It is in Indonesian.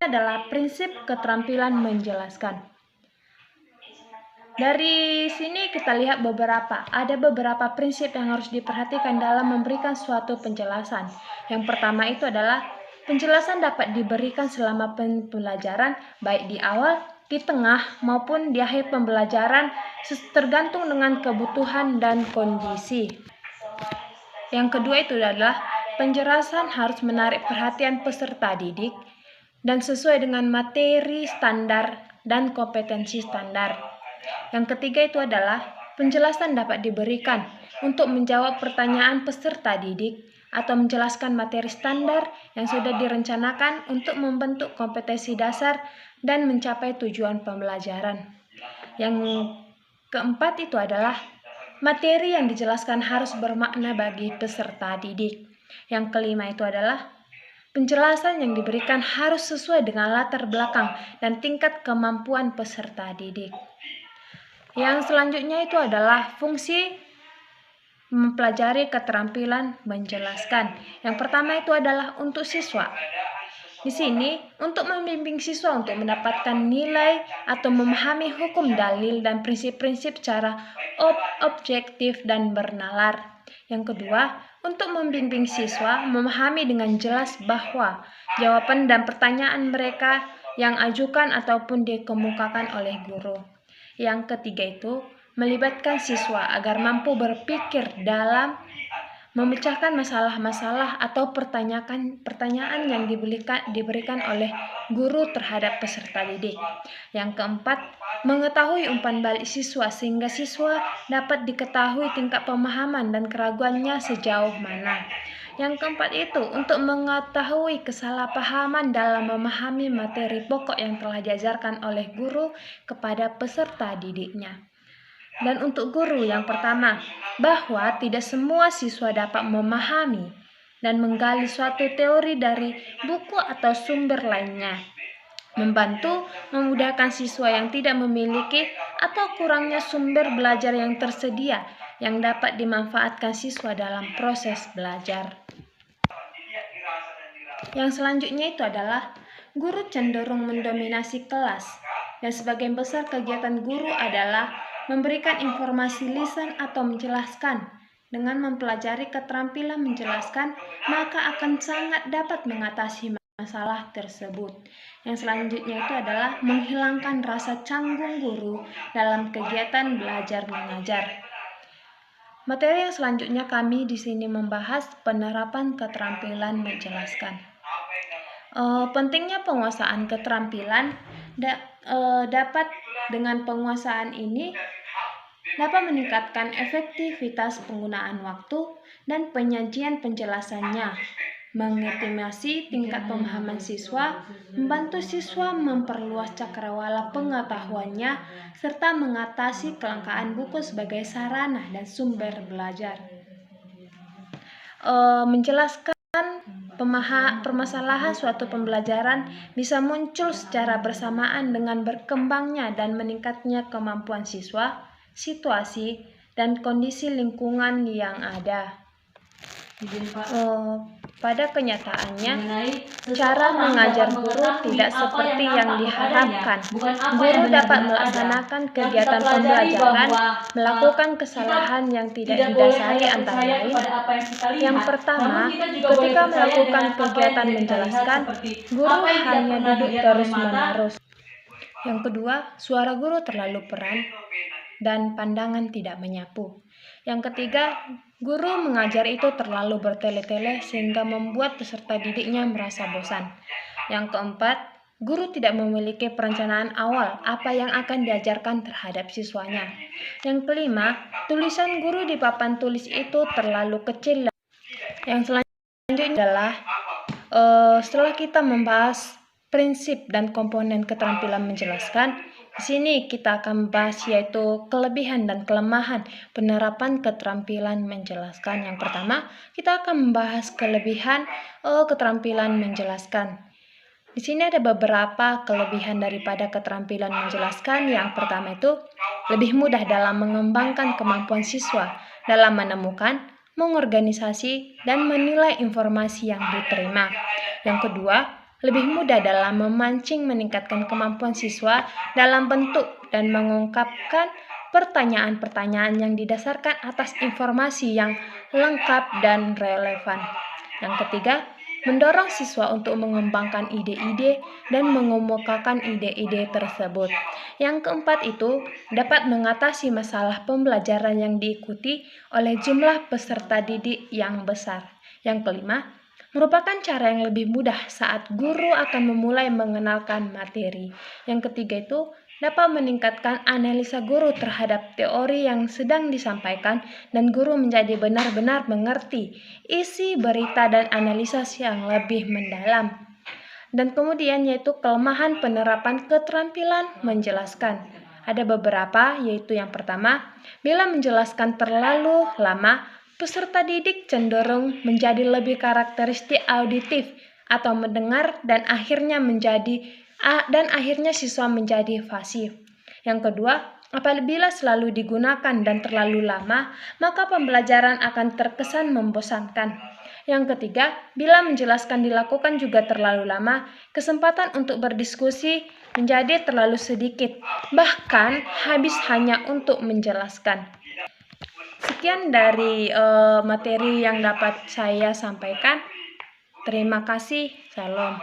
pertama adalah prinsip keterampilan menjelaskan. Dari sini kita lihat ada beberapa prinsip yang harus diperhatikan dalam memberikan suatu penjelasan. Yang pertama itu adalah penjelasan dapat diberikan selama pembelajaran, baik di awal, di tengah, maupun di akhir pembelajaran, tergantung dengan kebutuhan dan kondisi. Yang kedua itu adalah penjelasan harus menarik perhatian peserta didik dan sesuai dengan materi standar dan kompetensi standar. Yang ketiga itu adalah penjelasan dapat diberikan untuk menjawab pertanyaan peserta didik atau menjelaskan materi standar yang sudah direncanakan untuk membentuk kompetensi dasar dan mencapai tujuan pembelajaran. Yang keempat itu adalah materi yang dijelaskan harus bermakna bagi peserta didik. Yang kelima itu adalah penjelasan yang diberikan harus sesuai dengan latar belakang dan tingkat kemampuan peserta didik. Yang selanjutnya itu adalah fungsi mempelajari keterampilan menjelaskan. Yang pertama itu adalah untuk siswa. Di sini untuk membimbing siswa untuk mendapatkan nilai atau memahami hukum dalil dan prinsip-prinsip secara objektif dan bernalar. Yang kedua, untuk membimbing siswa memahami dengan jelas bahwa jawaban dan pertanyaan mereka yang ajukan ataupun dikemukakan oleh guru. Yang ketiga itu melibatkan siswa agar mampu berpikir dalam memecahkan masalah-masalah atau pertanyaan yang diberikan oleh guru terhadap peserta didik. Yang keempat, mengetahui umpan balik siswa sehingga siswa dapat diketahui tingkat pemahaman dan keraguannya sejauh mana. Yang keempat itu untuk mengetahui kesalahpahaman dalam memahami materi pokok yang telah diajarkan oleh guru kepada peserta didiknya. Dan untuk guru yang pertama, bahwa tidak semua siswa dapat memahami dan menggali suatu teori dari buku atau sumber lainnya. Membantu memudahkan siswa yang tidak memiliki atau kurangnya sumber belajar yang tersedia yang dapat dimanfaatkan siswa dalam proses belajar. Yang selanjutnya itu adalah guru cenderung mendominasi kelas, dan sebagian besar kegiatan guru adalah memberikan informasi lisan atau menjelaskan. Dengan mempelajari keterampilan menjelaskan, maka akan sangat dapat mengatasi masalah tersebut. Yang selanjutnya itu adalah menghilangkan rasa canggung guru dalam kegiatan belajar mengajar. Materi yang selanjutnya kami di sini membahas penerapan keterampilan menjelaskan. Pentingnya penguasaan keterampilan dapat dengan penguasaan ini dapat meningkatkan efektivitas penggunaan waktu dan penyajian penjelasannya, mengetimasi tingkat pemahaman siswa, membantu siswa memperluas cakrawala pengetahuannya, serta mengatasi kelangkaan buku sebagai sarana dan sumber belajar. Menjelaskan permasalahan suatu pembelajaran bisa muncul secara bersamaan dengan berkembangnya dan meningkatnya kemampuan siswa, situasi, dan kondisi lingkungan yang ada. Pada kenyataannya, cara mengajar guru tidak seperti yang diharapkan. Guru dapat melaksanakan kegiatan pembelajaran, melakukan kesalahan yang tidak didasari antara lain. Yang pertama, ketika melakukan kegiatan menjelaskan, guru hanya duduk terus-menerus. Yang kedua, suara guru terlalu peran dan pandangan tidak menyapu. Yang ketiga, guru mengajar itu terlalu bertele-tele sehingga membuat peserta didiknya merasa bosan. Yang keempat, guru tidak memiliki perencanaan awal apa yang akan diajarkan terhadap siswanya. Yang kelima, tulisan guru di papan tulis itu terlalu kecil. Yang selanjutnya adalah setelah kita membahas prinsip dan komponen keterampilan menjelaskan, di sini kita akan membahas yaitu kelebihan dan kelemahan penerapan keterampilan menjelaskan. Yang pertama, kita akan membahas kelebihan keterampilan menjelaskan. Di sini ada beberapa kelebihan daripada keterampilan menjelaskan. Yang pertama itu lebih mudah dalam mengembangkan kemampuan siswa dalam menemukan, mengorganisasi, dan menilai informasi yang diterima. Yang kedua, lebih mudah dalam memancing meningkatkan kemampuan siswa dalam bentuk dan mengungkapkan pertanyaan-pertanyaan yang didasarkan atas informasi yang lengkap dan relevan. Yang ketiga, mendorong siswa untuk mengembangkan ide-ide dan mengemukakan ide-ide tersebut. Yang keempat itu dapat mengatasi masalah pembelajaran yang diikuti oleh jumlah peserta didik yang besar. Yang kelima, merupakan cara yang lebih mudah saat guru akan memulai mengenalkan materi. Yang ketiga itu dapat meningkatkan analisa guru terhadap teori yang sedang disampaikan dan guru menjadi benar-benar mengerti isi berita dan analisis yang lebih mendalam. Dan kemudian yaitu kelemahan penerapan keterampilan menjelaskan. Ada beberapa, yaitu yang pertama, bila menjelaskan terlalu lama, peserta didik cenderung menjadi lebih karakteristik auditif atau mendengar dan akhirnya siswa menjadi pasif. Yang kedua, apabila selalu digunakan dan terlalu lama, maka pembelajaran akan terkesan membosankan. Yang ketiga, bila menjelaskan dilakukan juga terlalu lama, kesempatan untuk berdiskusi menjadi terlalu sedikit, bahkan habis hanya untuk menjelaskan. Sekian dari materi yang dapat saya sampaikan. Terima kasih. Salam.